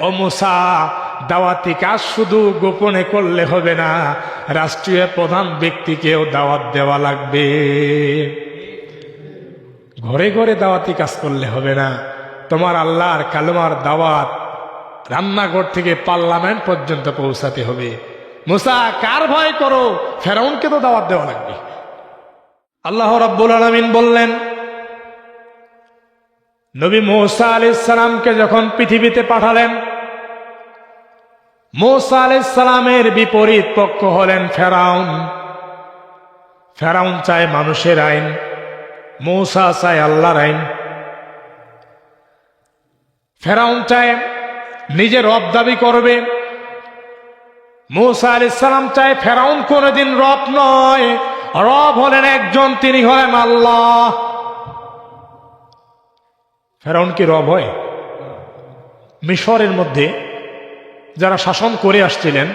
ও মুসা, দাওয়াতি কাজ শুধু গোপনে করলে হবে না, রাষ্ট্রীয় প্রধান ব্যক্তিকেও দাওয়াত দেওয়া লাগবে। ঘরে ঘরে দাওয়াতি কাজ করলে হবে না, তোমার আল্লাহর কালেমার দাওয়াত রান্নাঘর থেকে পার্লামেন্ট পর্যন্ত পৌঁছাতে হবে। মুসা, কার ভয় করো? ফেরাউনকে তো দাওয়াত দেওয়া লাগবে। আল্লাহ রাব্বুল আলামিন বললেন, নবী মূসা আলাইহিস সালামকে যখন পৃথিবীতে পাঠালেন, মূসা আলাইহিস সালামের বিপরীত পক্ষ হলেন ফেরাউন। ফেরাউন চায় মানুষের আইন, মূসা চায় আল্লাহর আইন। ফেরাউন চায় নিজে রব দাবি করবে, মূসা আলাইহিস সালাম চায় ফেরাউন কোনদিন রব নয়, রব হলেন একজন, তিনি হলেন আল্লাহ। ফেরাউন কি রব হয়? মিশরের মধ্যে যারা শাসন করে আসছিলেন,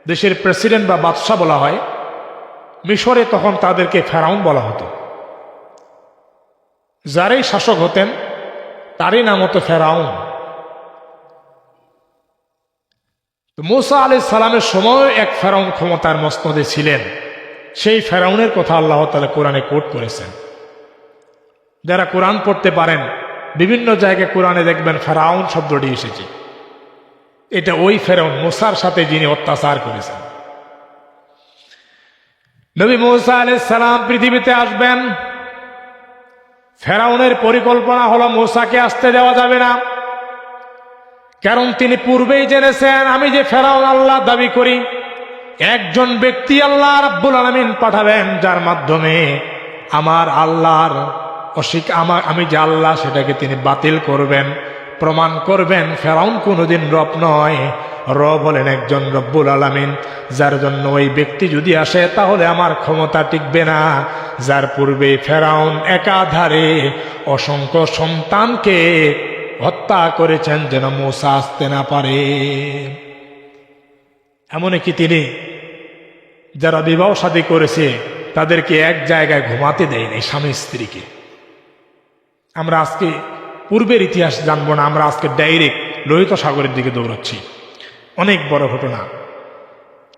দেশের প্রেসিডেন্ট বা বাদশাহ বলা হয়, মিশরে তখন তাদেরকে ফেরাউন বলা হতো। যারাই শাসক হতেন তারই নাম হতো ফেরাউন। মূসা আলাইহিস সালামের সময় এক ফেরাউন ক্ষমতার মস্তদে ছিলেন। সেই ফেরাউনের কথা আল্লাহ তাআলা কোরআনে কোট করেছেন। যারা কোরআন পড়তে পারেন, বিভিন্ন জায়গায় কোরআনে দেখবেন ফেরাউন শব্দটি এসেছে। এটা ওই ফেরাউন, মূসার সাথে যিনি অত্যাচার করেছেন। নবী মূসা আলাইহিস সালাম পৃথিবীতে আসবেন। ফেরাউনের পরিকল্পনা হলো মূসাকে আসতে দেওয়া যাবে না, কারণ তিনি পূর্বেই জেনেছেন আমি যে ফেরাউন আল্লাহ দাবি করি, একজন ব্যক্তি আল্লাহ রাব্বুল আলামিন পাঠাবেন, যার মাধ্যমে আমার আল্লাহর আমি যে আল্লাহ সেটাকে তিনি বাতিল করবেন, প্রমাণ করবেন ফেরাউন কোনোদিন রব নয়, রব হলেন একজন রব্বুল আলামিন। যার জন্য ওই ব্যক্তি যদি আসে তাহলে আমার ক্ষমতা টিকবে না। যার পূর্বে ফেরাউন একাধারে অসংখ্য সন্তানকে হত্যা করেছেন যেন মূসা আসতে না পারে। এমনকি তিনি যারা বিবাহ শাদী করেছে তাদেরকে এক জায়গায় ঘুমাতে দেয়নি, স্বামী স্ত্রীকে। আমরা আজকে পূর্বের ইতিহাস জানবো না, আমরা আজকে ডাইরেক্ট লোহিত সাগরের দিকে দৌড়াচ্ছি। অনেক বড় ঘটনা।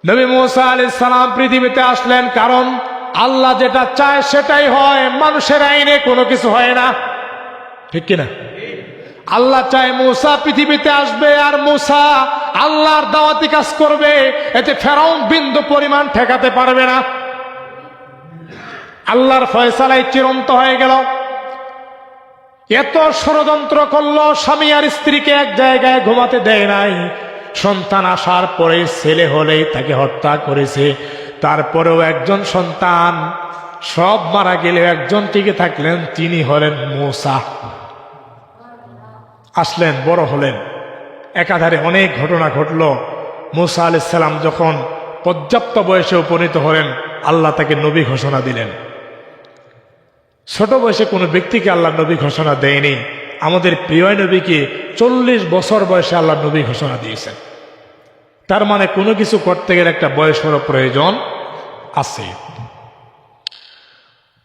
নবী মূসা আলাইহিস সালাম পৃথিবীতে আসলেন, কারণ আল্লাহ যেটা চায় সেটাই হয়, মানুষের আইনে কোনো কিছু হয় না, ঠিক কিনা? আল্লাহ চায় মূসা পৃথিবীতে আসবে, আর মূসা আল্লাহর দাওয়াতি কাজ করবে, এতে ফেরাউন বিন্দু পরিমাণ ঠেকাতে পারবে না। আল্লাহর ফয়সালায় চিরন্ত হয়ে গেল। এত ষড়যন্ত্র করলো, স্বামী আর স্ত্রীকে এক জায়গায় ঘুমাতে দেয় নাই। সন্তান আসার পরে ছেলে হলেই তাকে হত্যা করেছে। তারপরেও একজন সন্তান, সব মারা গেলে একজন টিকে থাকলেন, তিনি হলেন মূসা। আসলেন, বড় হলেন, একাধারে অনেক ঘটনা ঘটল। মূসা আলাইহিস সালাম যখন পর্যাপ্ত বয়সে উপনীত হলেন, আল্লাহ তাকে নবী ঘোষণা দিলেন। ছোট বয়সে কোনো ব্যক্তিকে আল্লাহ নবী ঘোষণা দেয়নি। আমাদের প্রিয় নবীকে 40 বছর বয়সে আল্লাহ নবী ঘোষণা দিয়েছেন। তার মানে কোনো কিছু করতে গেলে একটা বয়সেরও প্রয়োজন আছে।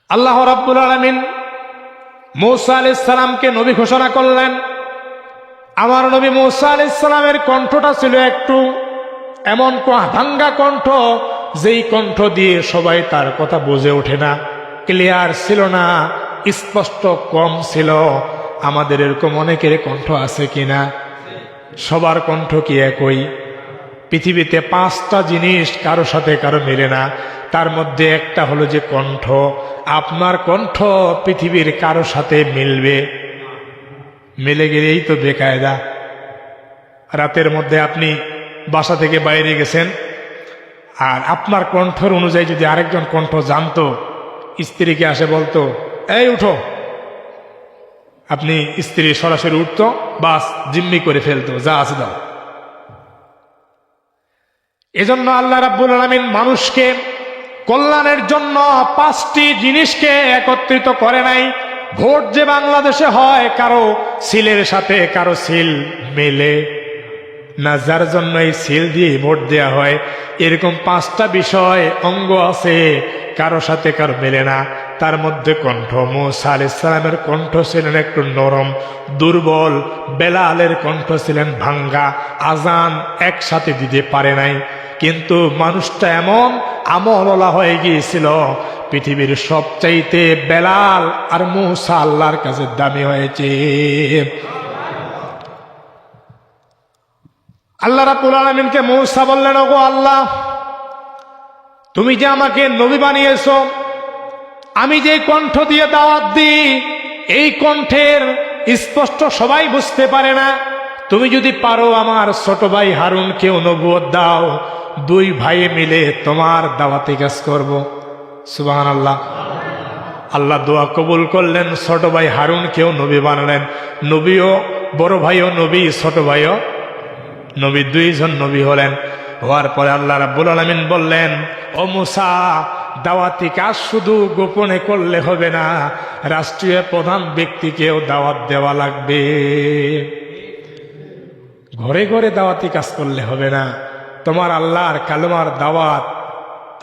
আল্লাহ রাব্বুল আলামিন মূসা আলাইহিস সালামকে নবী ঘোষণা করলেন। আমার নবী মূসা আলাইহিস সালামের কণ্ঠটা ছিল একটু এমন ভাঙ্গা কণ্ঠ, যেই কণ্ঠ দিয়ে সবাই তার কথা বুঝে ওঠে না, ক্লিয়ার ছিল না, স্পষ্ট কম ছিল। আমাদের এরকম অনেকের কণ্ঠ আছে কিনা? সবার কণ্ঠ কি একই? পৃথিবীতে 5টা জিনিস কারো সাথে কারো মেলে না, তার মধ্যে একটা হলো যে কণ্ঠ। আপনার কণ্ঠ পৃথিবীর কারো সাথে মিলবে? মিলে গেলেই তো বেকায়দা। রাতের মধ্যে আপনি বাসা থেকে বাইরে গেছেন, আর আপনার কণ্ঠের অনুযায়ী যদি আরেকজন কণ্ঠ জানতো, স্ত্রীকে আসে বলতো এই উঠো, আপনি স্ত্রী সরাসরি উঠতো, বাস জিম্মি করে ফেলতো, যা আছে দাও। এজন্য আল্লাহ রাব্বুল আলামিন মানুষকে কল্যাণের জন্য 5টি জিনিসকে একত্রিত করে নাই। ভোট যে বাংলাদেশে হয়, কারো সিলের সাথে কারো সিল মেলে না, যার জন্য এই সিল দিয়ে ভোট দেওয়া হয়, এরকম 5টা বিষয় অঙ্গ আছে, কারো সাথে কারো মেলে না। তার মধ্যে কণ্ঠ মূসা আলাইহিস সালামের কণ্ঠ ছিলেন একটু নরম দুর্বল, বেলালের কণ্ঠ ছিলেন ভাঙ্গা, আজান একসাথে দিতে পারে নাই। কিন্তু মানুষটা এমন আমলওয়ালা হয়ে গিয়েছিল, পৃথিবীর সবচাইতে বেলাল আর মূসা আল্লাহর কাছে দামি হয়েছে। আল্লাহ রাব্বুল আলামিনকে মূসা বললেন, ওগো আল্লাহ, তুমি যে আমাকে নবী বানিয়েছো, আমি যে কণ্ঠ দিয়ে দাওয়াত দিই এই কণ্ঠের স্পষ্ট সবাই বুঝতে পারে না। তুমি যদি পারো আমার ছোট ভাই হারুনকেও নবুয়ত দাও, দুই ভাই মিলে তোমার দাওয়াতি কাজ করব। সুবহানাল্লাহ। আল্লাহ দোয়া কবুল করলেন, ছোট ভাই হারুনকেও নবী বানালেন। নবীও, বড় ভাইও নবী, ছোট ভাইও নবী, দুইজন নবী হলেন। হওয়ার পরে আল্লাহ রাব্বুল আলামিন বললেন, ও মূসা, দাওয়াতি কাজ শুধু গোপনে করলে হবে না, রাষ্ট্রীয় প্রধান ব্যক্তিকেও দাওয়াত দেওয়া লাগবে। ঘরে ঘরে দাওয়াতি কাজ করলে হবে না, তোমার আল্লাহর কালেমার দাওয়াত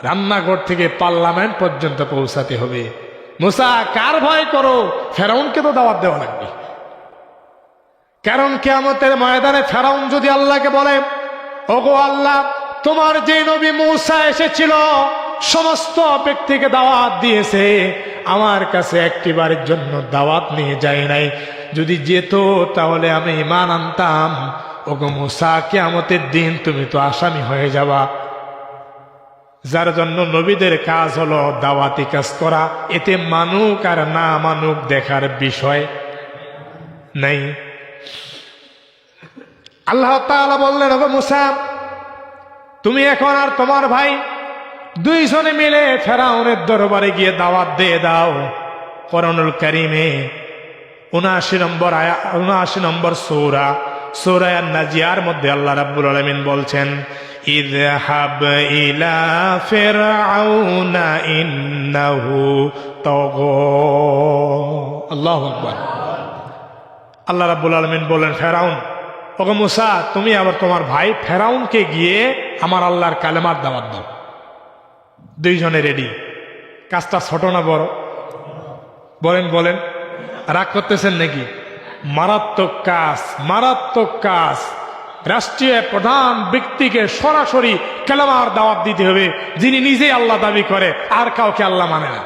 রান্নাঘর থেকে পার্লামেন্ট পর্যন্ত পৌঁছাতে হবে। মূসা, কার ভয় করো? ফেরাউনকে তো দাওয়াত দেওয়া লাগবে। কারণ কিয়ামতের ময়দানে ফেরাউন যদি আল্লাহকে বলে, ওগো আল্লাহ, তোমার যে নবী মূসা এসেছিল সমস্ত ব্যক্তিকে দাওয়াত দিয়েছে, আমার কাছে একটিবারের জন্য দাওয়াত নিয়ে যায় নাই, যদি যেত তাহলে আমি ঈমান আনতাম। ওগো মূসা, কিয়ামতের দিন তুমি তো আসামি হয়ে যাবা। যার জন্য নবীদের কাজ হলো দাওয়াতি কাজ করা, এতে মানুক আর না মানুক দেখার বিষয় নাই। আল্লাহ তাআলা বললেন, ওগো মূসা, তুমি এখন আর তোমার ভাই দুইজনে মিলে ফেরাউনের দরবারে গিয়ে দাওয়াত দিয়ে দাও। কোরআনুল কারীমে 79 নম্বর সূরা সূরা আন-নাজিয়ার মধ্যে আল্লাহ রাব্বুল আলামিন বলছেন, ইযহাব ইলা ফিরআউনা ইন্নাহু তাগা। আল্লাহু আকবার। আল্লাহ রাব্বুল আলামিন বলেন, ফেরাউন, ওগো মূসা, তুমি আবার তোমার ভাই ফেরাউনকে গিয়ে আমার আল্লাহর কালেমার দাওয়াত দাও। দুইজনে রেডি। কাজটা ছোট না বড়? বলেন বলেন, রাগ করতেছেন নাকি? মারাত্মক কাজ, মারাত্মক কাজ। রাষ্ট্রীয় প্রধান ব্যক্তিকে সরাসরি কালেমার দাওয়াত দিতে হবে, যিনি নিজেই আল্লাহ দাবি করে আর কাউকে আল্লাহ মানে না।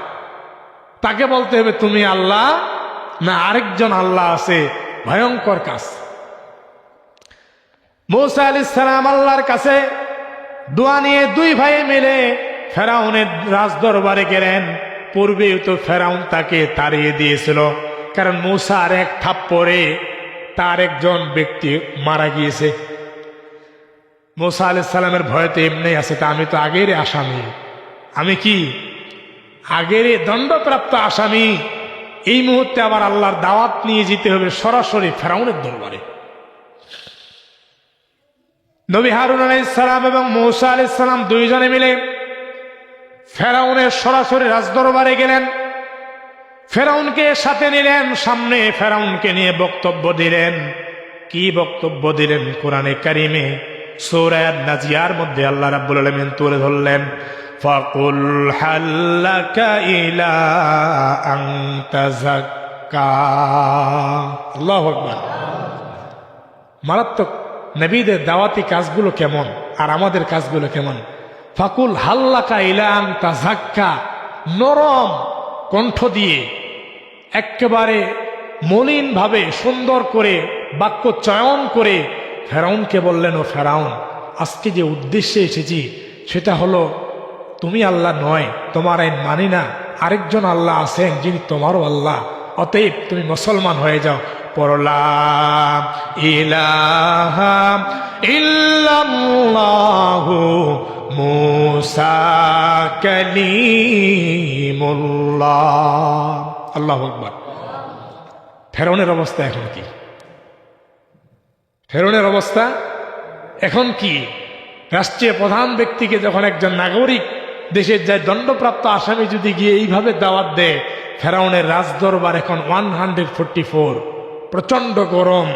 তাকে বলতে হবে তুমি আল্লাহ না আরেকজন আল্লাহ আছে। ভয়ঙ্কর কাজ। মূসা আলাইহিস সালাম আল্লাহর কাছে দোয়া নিয়ে দুই ভাই মিলে ফেরাউনের রাজদরবারে গেলেন। পূর্বেও তো ফেরাউন তাকে তাড়িয়ে দিয়েছিল, কারণ মূসার এক থাপ্পড়ে তার একজন ব্যক্তি মারা গিয়েছে। মূসা আলাইহিস সালামের ভয় তো এমনি আছে, তা আমি তো আগের আসামি, আমি কি আগের দণ্ডপ্রাপ্ত আসামি। এই মুহূর্তে আবার আল্লাহর দাওয়াত নিয়ে যেতে হবে সরাসরি ফেরাউনের দরবারে। নবী হারুন আলাইহিস সালাম এবং মূসা আলাইহিস সালাম দুইজনে মিলে ফেরাউনের সরাসরি রাজদরবারে গেলেন। ফেরাউনকে সাথে নিলেন, সামনে ফেরাউনকে নিয়ে বক্তব্য দিলেন। কি বক্তব্য দিলেন? কোরআনে কারিমে সূরা আন-নাজিয়ার মধ্যে আল্লাহ রাব্বুল আলামিন তুলে ধরলেন, ফাকুল হাল্লাকা ইলা আন তাযাক্কা। আল্লাহু আকবার। মারাত্মক। নবীদের দাওয়াতি কাজগুলো কেমন আর আমাদের কাজগুলো কেমন? ফাকুল হাল্লাকা ইলা আন তাযাক্কা, নরম কণ্ঠ দিয়ে একেবারে মলিন ভাবে সুন্দর করে বাক্য চয়ন করে ফেরাউনকে বললেন, ও ফেরাউন, আজকে যে উদ্দেশ্যে এসেছি সেটা হলো তুমি আল্লাহ নয়, তোমার আইন মানি না, আরেকজন আল্লাহ আছেন যিনি তোমারও আল্লাহ, অতএব তুমি মুসলমান হয়ে যাও। পড়লা ইলাহা ইল্লাল্লাহু মূসা কালিমুল্লাহ। আল্লাহু আকবার। ফেরাউনের অবস্থা এখন কি? ফেরাউনের অবস্থা এখন কি? রাষ্ট্রীয় প্রধান ব্যক্তিকে যখন একজন নাগরিক দেশের যায় দণ্ডপ্রাপ্ত আসামি যদি গিয়ে এইভাবে দাওয়াত দেয়, ফেরাউনের রাজদরবার এখন 144, প্রচন্ড গরম।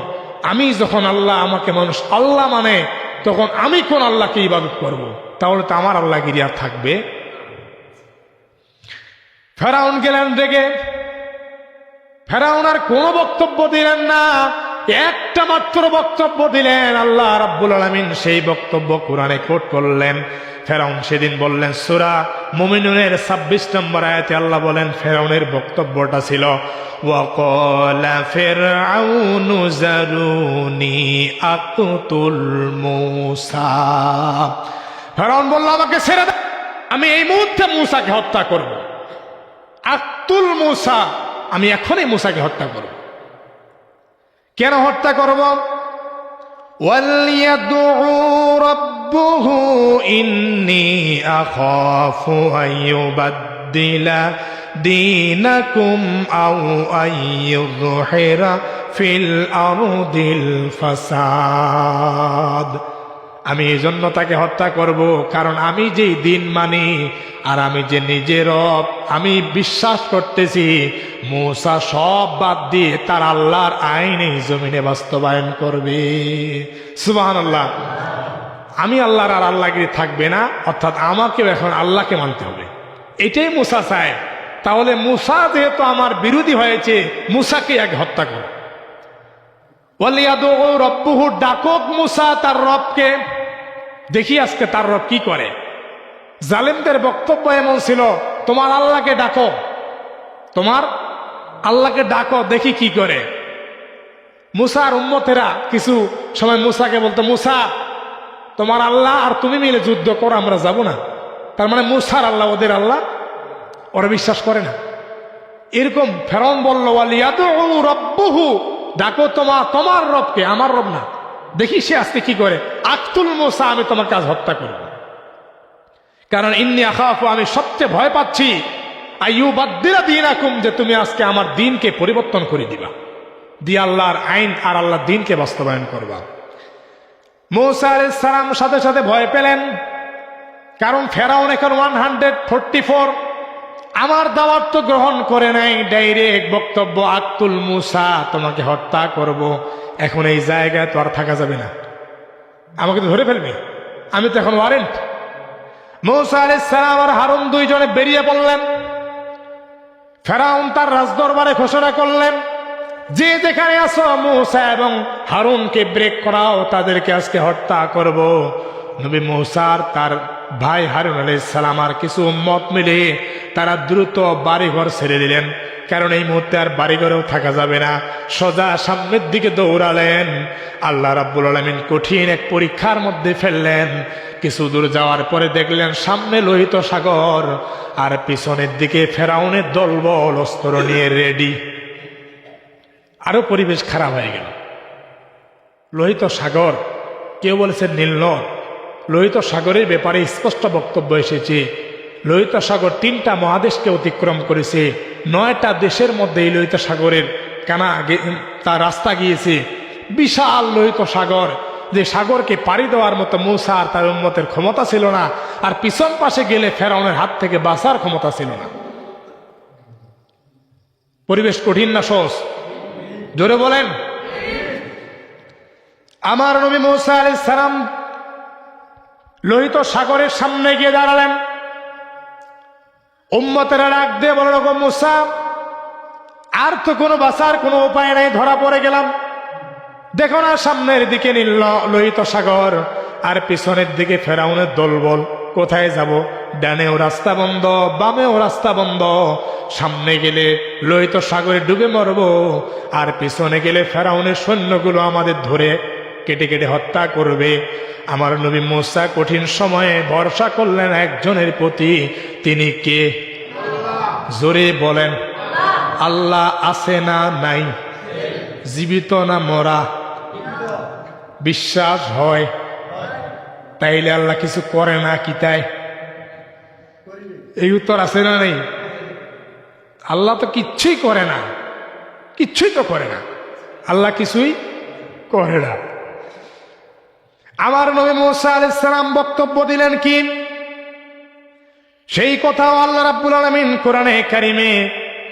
আমি যখন আল্লাহ, আমাকে মানুষ আল্লাহ মানে, তখন আমি কোন আল্লাহকে ইবাদত করব? তাহলে তো আমার আল্লাহগিরি আর থাকবে? ফেরাউন গেলেন রেগে। ফেরাউন আর কোনো বক্তব্য দিলেন না, একটা মাত্র বক্তব্য দিলেন। আল্লাহ রাব্বুল আলামিন সেই বক্তব্য কোরআনে কোট করলেন। ফেরাউন সেদিন বললেন, সূরা মুমিনুনের 26 নম্বর আয়াতে আল্লাহ বলেন, ফেরাউনের বক্তব্যটা ছিল, ওয়াকালা ফিরআউনু যারুনি আকতুল মূসা। ফেরাউন বলল, আমাকে ছেড়ে দাও, আমি এই মুহূর্তে মূসাকে হত্যা করব। আকতুল মূসা, আমি এখনই মূসাকে হত্যা করব। কেন হত্যা করব? ওয়ালিয়াদউ রাব্বুহু ইন্নী আখাফু আইয়ুবাদদিলা দীনাকুম আও আইয়ুযহিরা ফিল আরদিল ফাসাদ। আমি এই জন্য তাকে হত্যা করব, কারণ আমি যেই দিন মানি আর আমি যে নিজে রব, আমি বিশ্বাস করতেছি মূসা সব বাদ দিয়ে তার আল্লাহর আইন এই জমিনে বাস্তবায়ন করবে। সুবহানাল্লাহ। আমি আল্লাহর আর আল্লাহগিরি থাকবে না, অর্থাৎ আমাকেও এখন আল্লাহকে মানতে হবে, এটাই মূসা চায়। তাহলে মূসা যেহেতু আমার বিরোধী হয়েছে, মূসাকে আগে হত্যা করো। ওয়ালিয়াদউ রাব্বুহু, ডাকক মূসা তার রবকে। দেখি আজকে তার রব কি করে। জালেমদের বক্তব্য এমন ছিল, তোমার আল্লাহকে ডাকো, তোমার আল্লাহকে ডাকো, দেখি কি করে। মূসার উম্মতেরা কিছু সময় মূসাকে বলতো, মূসা তোমার আল্লাহ আর তুমি মিলে যুদ্ধ করো, আমরা যাব না। তার মানে মূসার আল্লাহ ওদের আল্লাহ, ওরা বিশ্বাস করে না। এরকম ফেরাউন বলল, ওয়ালিয়াদউ রাব্বুহু, ডাকো তোমার রবকে, আমার রব না, দেখি সে আজকে কি করে। আকতুল মূসা, আমি তোমার কাজ হত্যা করব, কারণ ইন্নী আখাফু, আমি সবচেয়ে ভয় পাচ্ছি আইয়ুবাদদিলা দীনাকুম, যে তুমি আজকে আমার দিনকে পরিবর্তন করে দিবা, দিয়ে আল্লাহর আইন আর আল্লাহর দিনকে বাস্তবায়ন করবা। মূসা আলাইহিস সালাম সাথে সাথে ভয় পেলেন, কারণ ফেরাউন এখন 144 আমার দাওয়াত তো গ্রহণ করে নাই, ডাইরেক্ট বক্তব্য, আকতুল মূসা, তোমাকে হত্যা করব। এখন এই জায়গায় তো আর থাকা যাবে না, আমাকে তো ধরে ফেলবে, আমি তো এখন ওয়ারেন্ট। মূসা আলাইহিস সালাম আর হারুন দুইজনে বেরিয়ে পড়লেন। ফেরাউন তার রাজদরবারে ঘোষণা করলেন, যে যেখানে আছো মূসা এবং হারুনকে ব্রেক করাও, তাদেরকে আজকে হত্যা করব। নবী মূসা আর তার ভাই হারুন আলাইহিস সালাম আর কিছু উম্মত মিলে তারা দ্রুত বাড়িঘর ছেড়ে দিলেন, কারণ এই মুহূর্তে আর বাড়িঘরেও থাকা যাবে না। সোজা সামনের দিকে দৌড়ালেন। আল্লাহ রাব্বুল আলামিন কঠিন এক পরীক্ষার মধ্যে ফেললেন। কিছু দূর যাওয়ার পরে দেখলেন সামনে লোহিত সাগর, আর পিছনের দিকে ফেরাউনের দলবল অস্ত্র নিয়ে রেডি। আরো পরিবেশ খারাপ হয়ে গেল। লোহিত সাগর, কেউ বলেছে নীল নদ। লোহিত সাগরের ব্যাপারে স্পষ্ট বক্তব্য এসেছে। লোহিত সাগর 3টা মহাদেশকে অতিক্রম করেছে, 9টা দেশের মধ্যে এই লোহিত সাগরের তার রাস্তা গিয়েছে। বিশাল লোহিত সাগর, যে সাগরকে পাড়ি দেওয়ার মতো মূসা আর তার উম্মতের ক্ষমতা ছিল না, আর পিছন পাশে গেলে ফেরাউনের হাত থেকে বাঁচার ক্ষমতা ছিল না। পরিবেশ কঠিন না সহজ? জোরে বলেন। আমার নবী মূসা আলাইহিস সালাম লোহিত সাগরের সামনে গিয়ে দাঁড়ালেন। উম্মতেরা ডাক দিয়ে বলল, গো মূসা, আর তো কোনো বাঁচার কোনো উপায় নাই, ধরা পড়ে গেলাম। দেখো না সামনের দিকে নীল লোহিত সাগর, আর পিছনের দিকে ফেরাউনের দলবল। কোথায় যাব? ডানেও রাস্তা বন্ধ, বামেও রাস্তা বন্ধ। সামনে গেলে লোহিত সাগরে ডুবে মরব, আর পিছনে গেলে ফেরাউনের সৈন্যগুলো আমাদের ধরে কেটে কেটে হত্যা করবে। আমার নবী মূসা কঠিন সময়ে ভরসা করলেন একজনের প্রতি। তিনি কে? জোরে বলেন। আল্লাহ আছে না নাই? জীবিত না মরা? বিশ্বাস হয়, তাইলে আল্লাহ কিছু করে না কি? তাই এই উত্তর আছে না নেই? আল্লাহ তো কিচ্ছুই করে না, কিচ্ছুই তো করে না, আল্লাহ কিছুই করে না। আমার নবী মূসা আলাইহিস সালাম বক্তব্য দিলেন কি? সেই কথাও আল্লাহ রাব্বুল আলামিন কোরআনে কারিমে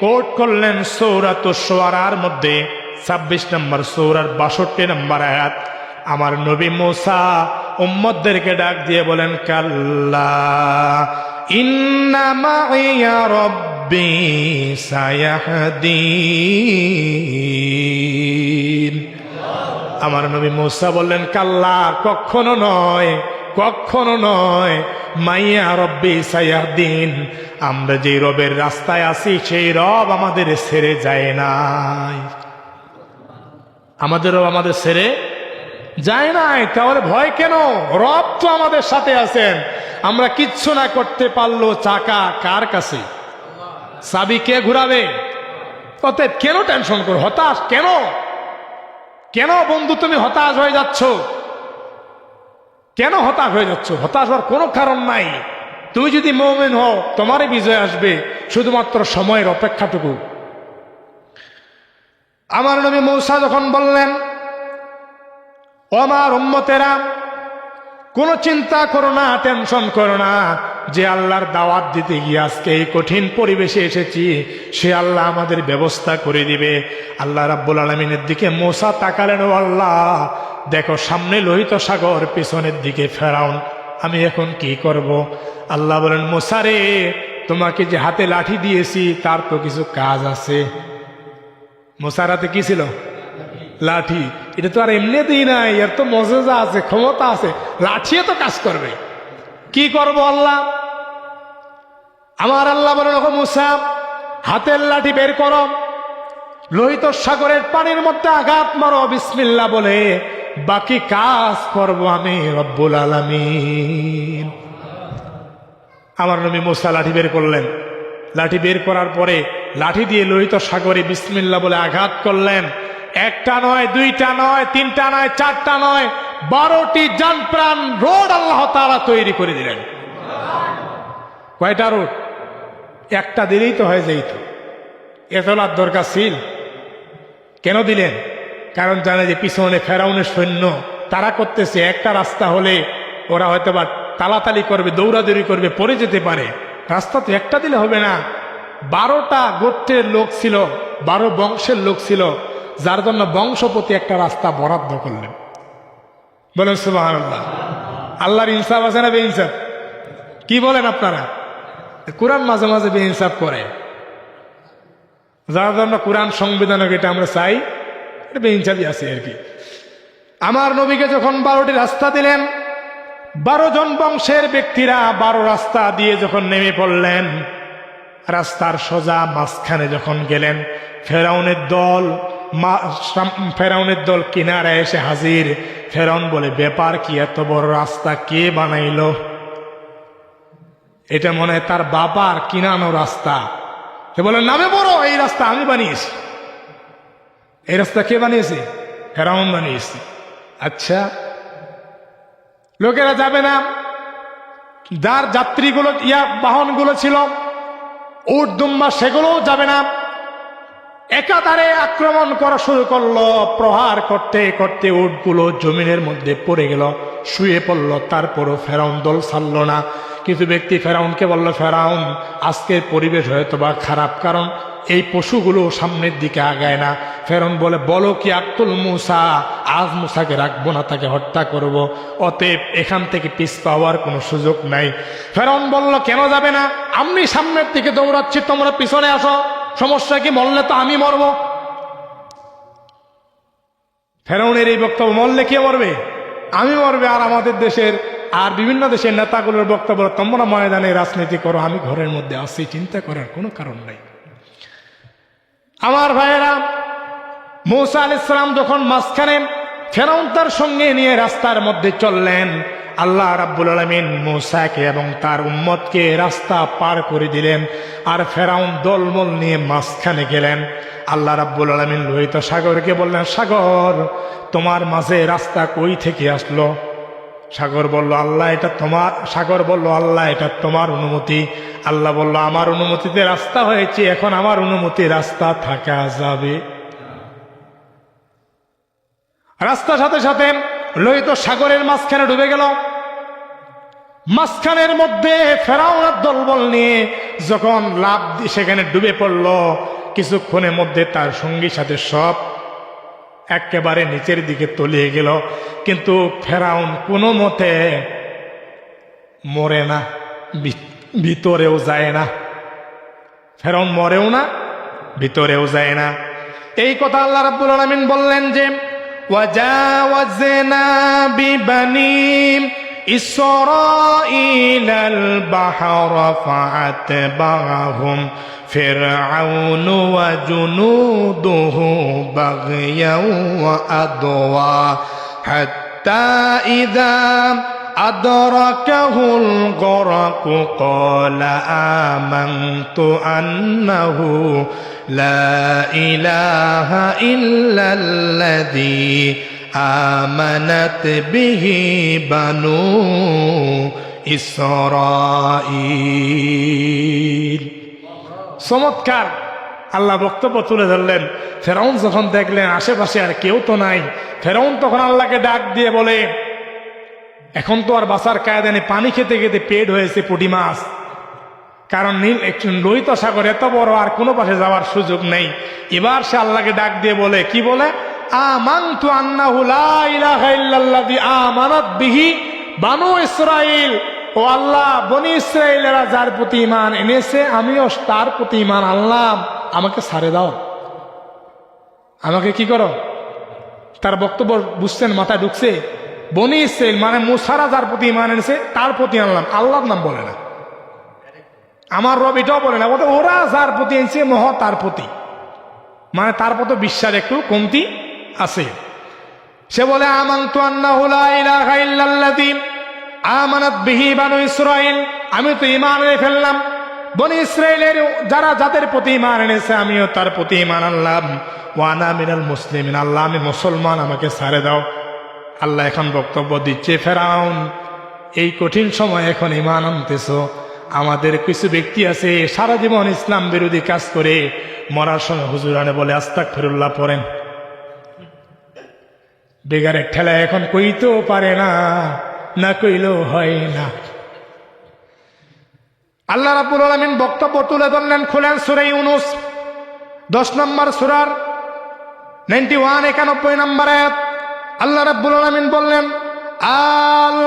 কোট করলেন সূরাতুশ শুআরার মধ্যে 26 নম্বর সূরার 62 নম্বর আয়াত। আমার নবী মূসা উম্মতদেরকে ডাক দিয়ে বলেন, কাল্লা ইন্না মাইয়া রব্বি সায়াহদিন। আমার নবী মূসা বললেন, কাল্লা, কখনো নয়, কখনো নয়। মাইয়া রব্বি সায়াহদিন, আমরা যে রবের রাস্তায় আছি সেই রব আমাদের ছেড়ে যায় নাই। আমাদের রব আমাদের ছেড়ে যায় নাই। তাহলে ভয় কেন? রব তো আমাদের সাথে আছেন। আমরা কিচ্ছু না করতে পারলো চাকা কার কাছে? চাবি কে ঘুরাবে? অতএব কেন টেনশন করো? হতাশ কেন? কেন বন্ধু তুমি হতাশ হয়ে যাচ্ছ? কেন হতাশ হয়ে যাচ্ছ? হতাশ হওয়ার কোনো কারণ নাই। তুমি যদি মুমিন হও তোমারই বিজয় আসবে, শুধুমাত্র সময়ের অপেক্ষাটুকু। আমার নবী মূসা যখন বললেন, ও আমার উম্মতেরা, কোনো চিন্তা করো না, টেনশন করো না, যে আল্লাহর দাওয়াত দিতে গিয়ে আজকে এই কঠিন পরিবেশে এসেছি, সে আল্লাহ আমাদের ব্যবস্থা করে দিবে। আল্লাহ রাব্বুল আলামিনের দিকে মূসা তাকালেন, ও আল্লাহ, দেখো সামনে লোহিত সাগর, পিছনের দিকে ফেরাউন, আমি এখন কি করব? আল্লাহ বলেন, মূসা রে, তোমাকে যে হাতে লাঠি দিয়েছি তার তো কিছু কাজ আছে। মূসার হাতে কি ছিল? লাঠি। এটা তো আর এমনিতেই নাই, এর তো মজেজা আছে, ক্ষমতা আছে, লাঠিয়ে তো কাজ করবে। কি করব আল্লাহ? আমার আল্লাহ বলেন, ও মূসা, হাতের লাঠি বের করো, লোহিত সাগরের পানির মধ্যে আঘাত মারো বিসমিল্লাহ বলে, বাকি কাজ করব আমি রব্বুল আলামিন। আমার নবী মূসা লাঠি বের করলেন। লাঠি বের করার পরে লাঠি দিয়ে লোহিত সাগরে বিসমিল্লাহ বলে আঘাত করলেন। একটা নয়, দুইটা নয়, তিনটা নয়, চারটা নয়, 12টি জান প্রাণ রোড আল্লাহ তাআলা তৈরি করে দিলেন। কয়টা রোড? একটা দিলেই তো হয়ে যাইত, এতলার দরকার ছিল। কেন দিলেন? কারণ জানে যে পিছনে ফেরাউনের সৈন্য তারা করতেছে, একটা রাস্তা হলে ওরা হয়তো বা তালাতালি করবে, দৌড়াদৌড়ি করবে, পড়ে যেতে পারে। রাস্তা তো একটা দিলে হবে না। 12টা গোত্রের লোক ছিল, 12 বংশের লোক ছিল, যার জন্য বংশপতি একটা রাস্তা বরাদ্দ করলেন। বলেন সুবহানাল্লাহ। আল্লাহর ইনসাফ আছে না বেইনসাফ? কি বলেন আপনারা? কোরআন মাঝে মাঝে বেইনসাফ করে, যার জন্য কোরআন সংবিধানক এটা আমরা চাই, এটা বেইনসাফই আছে আর কি। আমার নবীকে যখন 12টি রাস্তা দিলেন, 12 জন বংশের ব্যক্তিরা 12 রাস্তা দিয়ে যখন নেমে পড়লেন, রাস্তার সোজা মাঝখানে যখন গেলেন, ফেরাউনের দল কিনারায় এসে হাজির। ফেরাউন বলে, ব্যাপার কি, এত বড় রাস্তা কে বানাইলো? এটা মনে হয় তার বাবার কিনানো রাস্তা। সে বলে, নামে বড়, এই রাস্তা আমি বানিয়েছি। এই রাস্তা কে বানিয়েছে? ফেরাউন বানিয়েছে। আচ্ছা, লোকেরা যাবে না, যার যাত্রীগুলো বাহনগুলো ছিল উট দুম্বা, সেগুলোও যাবে না। একাধারে আক্রমণ করা শুরু করলো। প্রহার করতে করতে উটগুলো জমিনের মধ্যে পড়ে গেল, শুয়ে পড়ল। তারপরও ফেরাউন দল ছাড়ল না। কিছু ব্যক্তি ফেরাউনকে বলল, ফেরাউন, আজকের পরিবেশ হয়তো বা খারাপ, কারণ এই পশুগুলো সামনের দিকে আগায় না। ফেরাউন বলে, বলো কি আক্তুল মূসা, আজ মূসাকে রাখবো না, তাকে হত্যা করব। অতএব এখান থেকে পিছ পাওয়ার কোনো সুযোগ নাই। ফেরাউন বলল, কেন যাবে না? আমি সামনের দিকে দৌড়াচ্ছি, তোমরা পিছনে আসো। সমস্যা কি? মরলে তো আমি মরব। ফেরাউনের এই বক্তব্য, মরলে কে মরবে? আমি মরবে। আর আমাদের দেশের আর বিভিন্ন দেশের নেতাগুলোর বক্তব্য, তোমরা ময়দানে রাজনীতি করো, আমি ঘরের মধ্যে আছি, চিন্তা করার কোনো কারণ নাই। আমার ভাইয়েরা, মূসা আলাইহিস সালাম যখন মাঝখানে, ফেরাউন তার সঙ্গে নিয়ে রাস্তার মধ্যে চললেন, আল্লাহ রাব্বুল আলামিন মূসাকে এবং তার উম্মতকে রাস্তা পার করে দিলেন। আর ফেরাউন দলমল নিয়ে মাঝখানে গেলেন। আল্লাহ রাব্বুল আলামিন লোহিত সাগরকে বললেন, সাগর, তোমার মাঝে রাস্তা কই থেকে আসলো? সাগর বলল, আল্লাহ এটা তোমার। সাগর বলল, আল্লাহ এটা তোমার অনুমতি। আল্লাহ বলল, আমার অনুমতিতে রাস্তা হয়েছে, এখন আমার অনুমতি রাস্তা থাকা যাবে। রাস্তার সাথে সাথে লোহিত সাগরের মাঝখানে ডুবে গেল। মাঝখানের মধ্যে ফেরাউনের দলবল নিয়ে যখন লাফ দিয়ে সেখানে ডুবে পড়ল, কিছুক্ষণের মধ্যে তার সঙ্গী সাথে সব একেবারে নিচের দিকে তলিয়ে গেল। কিন্তু ফেরাউন কোনো মতে মরে না, ভিতরেও যায় না। ফেরাউন মরেও না, ভিতরেও যায় না। এই কথা আল্লাহ রাব্বুল আলামিন বললেন যে ওয়াজাওয়াজনা বিবানি ইসরাঈলাল বাহরা ফাআতবাহুম ফিরআউন ওয়া জুনুদুহু বাগয়াও ওয়া আদওয়া হাত্তা ইযা আদরাকাহুল গরকু ক্বালা আমানতু আন্নাহু লা ইলাহা ইল্লাল্লাযী আমানাত বিহি বানু ইসরাঈল। চমৎকার আল্লাহ বক্তব্য তুলে ধরলেন। ফেরাউন যখন দেখলেন আশেপাশে আর কেউ তো নাই, ফেরাউন তখন আল্লাহকে ডাক দিয়ে বলে, এখন তো আর বাঁচার কায়দা নেই, পানি খেতে খেতে পেট হয়েছে পুঁটি মাছ, কারণ নীল লোহিত সাগর এত বড়, আর কোনো পাশে যাওয়ার সুযোগ নেই। এবার সে আল্লাহকে ডাক দিয়ে বলে, কি বলে? আমানতু আন্নাহু লা ইলাহা ইল্লাল্লাযী আমানাত বিহি বানু ইসরাঈল। ও আল্লাহ, বনি ইসরাঈলেরা যার প্রতি ঈমান এনেছে আমিও তার প্রতি ঈমান আনলাম, আমাকে ছাড়ে দাও, আমাকে কি করো। তার বক্তব্য বুঝছেন, মাথায় ঢুকছে? বনি ইসরাঈল মানে মুসারা যার প্রতি ঈমান এনেছে তার প্রতি আনলাম, আল্লাহর নাম বলে না, আমার রব এটাও বলে না, ওরা যার প্রতি এনেছে মহ তার প্রতি, মানে তার প্রতি বিশ্বাস একটু কমতি আছে। সে বলে আমানতু আন্নাহু লা ইলাহা ইল্লাল্লাযী আমানাত বিহি বানু ইসরাঈল, আমি তো ঈমান এনে ফেললাম, বনি ইসরাঈলের যারা যাদের প্রতি ঈমান এনেছে আমিও তার প্রতি ঈমান আনলাম। ওয়া আনা মিনাল মুসলিমিন, আল্লাহ আমি মুসলমান, আমাকে ছেড়ে দাও। আল্লাহ এখন বক্তব্য দিচ্ছে, ফেরাউন এই কঠিন সময় এখন ঈমান আনতেছো। আমাদের কিছু ব্যক্তি আছে সারা জীবন ইসলাম বিরোধী কাজ করে মরার সময় হুজুরানে বলে আস্তাগফিরুল্লাহ পড়েন, বেগারের ঠেলা এখন কইতেও পারে না, না কইলেও হয় না। আল্লাহ রাব্বুল আলামিন বক্তব্য তুলে ধরলেন, খুলেন সূরা ইউনূস 10 নম্বর সূরার 91 91 নম্বর আয়াত। আল্লাহ রাব্বুল আলামিন বললেন, আল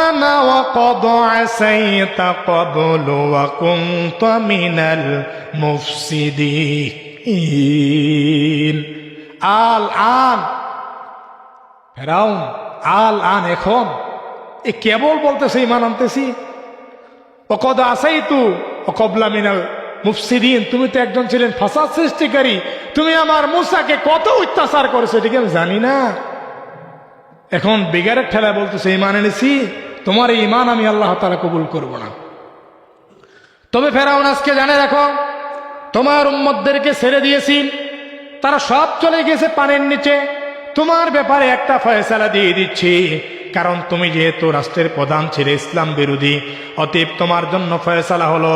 আনা ওয়া ক্বাদ আসাইতা ক্বাবলু ওয়া কুনতা মিনাল মুফসিদিন। আল আন, ফেরাউন আল আন এখন, এ কেবল বলতেছে ঈমান আনতেছি। ওয়া ক্বাদ আসাইতু ওয়া ক্বাবলা মিনাল মুফসিদিন, তুমি তো একজন ছিলেন ফাসাদ সৃষ্টিকারী, তুমি আমার মূসাকে কত অত্যাচার করেছো এটা কি আমি জানি না? এখন বেগারের ঠেলা বলতেছে ঈমান এনেছি, তোমার এই ঈমান আমি আল্লাহ তাআলা কবুল করব না। তবে ফেরাউন আজকে জানে রাখো, তোমার উম্মতদেরকে ছেড়ে দিয়েছি, তারা সব চলে গেছে পানির নিচে, তোমার ব্যাপারে একটা ফয়সালা দিয়ে দিচ্ছি, কারণ তুমি যেহেতু রাষ্ট্রের প্রধান ছিলে ইসলাম বিরোধী, অতএব তোমার জন্য ফয়সালা হলো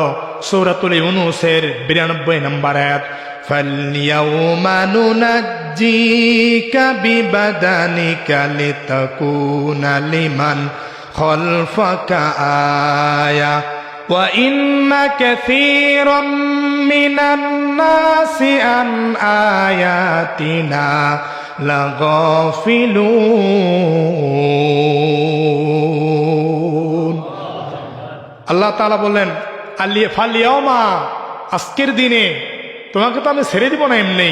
সূরাতুল ইউনূসের 92 নম্বর আয়াত, ফালইয়াউমা নুনাজ্জিকা বিবাদানিকা লিতাকুনা লিমান খালফাকা আয়া ওয়া ইন্না কাসীরাম মিনান নাসি আন আয়াতিনা লাগাফিলুন। আল্লাহ তাআলা বললেন, ফালইয়াউমা, আজকের দিনে তোমাকে তো আমি ছেড়ে দিব না এমনি,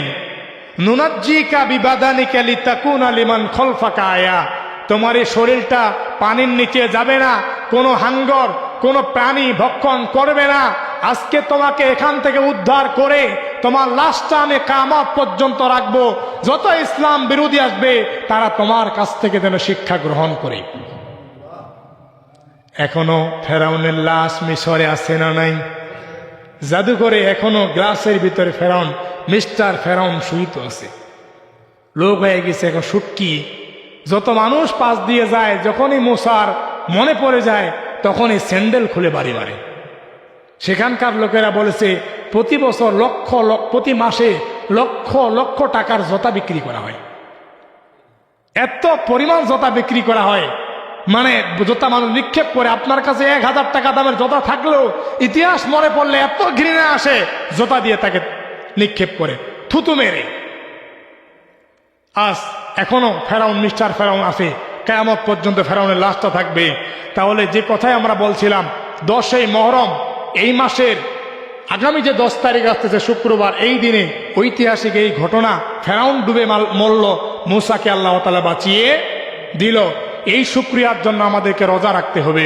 নুনাজ্জিকা বিবাদানিকা লিতাকুনা লিমান খালফাকা আয়া, তোমার এই শরীরটা পানির নিচে যাবে না, কোনো হাঙ্গর কোনো প্রাণী ভক্ষণ করবে না। আজকে তোমাকে এখান থেকে উদ্ধার করে তোমার লাশটা আমি কিয়ামত পর্যন্ত রাখবো, যত ইসলাম বিরোধী আসবে তারা তোমার কাছ থেকে যেন শিক্ষা গ্রহণ করে। এখনো ফেরাউনের লাশ মিশরে আছে না নাই? জাদুঘরে এখনো গ্লাসের ভিতরে ফেরাউন, মিস্টার ফেরাউন শুইত আছে, লোক হয়ে গেছে এখন শুটকি। যত মানুষ পাশ দিয়ে যায়, যখনই মুসার মনে পড়ে যায় তখনই স্যান্ডেল খুলে বাড়ি মারে। সেখানকার লোকেরা বলেছে প্রতি বছর প্রতি মাসে লক্ষ লক্ষ টাকার জোতা বিক্রি করা হয়, এত পরিমাণ জোতা বিক্রি করা হয়, মানে জোতা মানুষ নিক্ষেপ করে। আপনার কাছে 1000 টাকা দামের জোতা থাকলেও ইতিহাস মনে পড়লে এত ঘৃণা আসে, জোতা দিয়ে তাকে নিক্ষেপ করে থুতু মেরে। আজ এখনো ফেরাউন মিস্টার ফেরাউন আছে, কিয়ামত পর্যন্ত ফেরাউনের লাশটা থাকবে। তাহলে যে কথাই আমরা বলছিলাম 10ই মুহররম এই মাসের আগামী যে 10 তারিখ আসতেছে শুক্রবার, এই দিনে ঐতিহাসিক এই ঘটনা, ফেরাউন ডুবে মরল, মূসাকে আল্লাহ তাআলা বাঁচিয়ে দিল। এই শুকরিয়ার জন্য আমাদেরকে রোজা রাখতে হবে।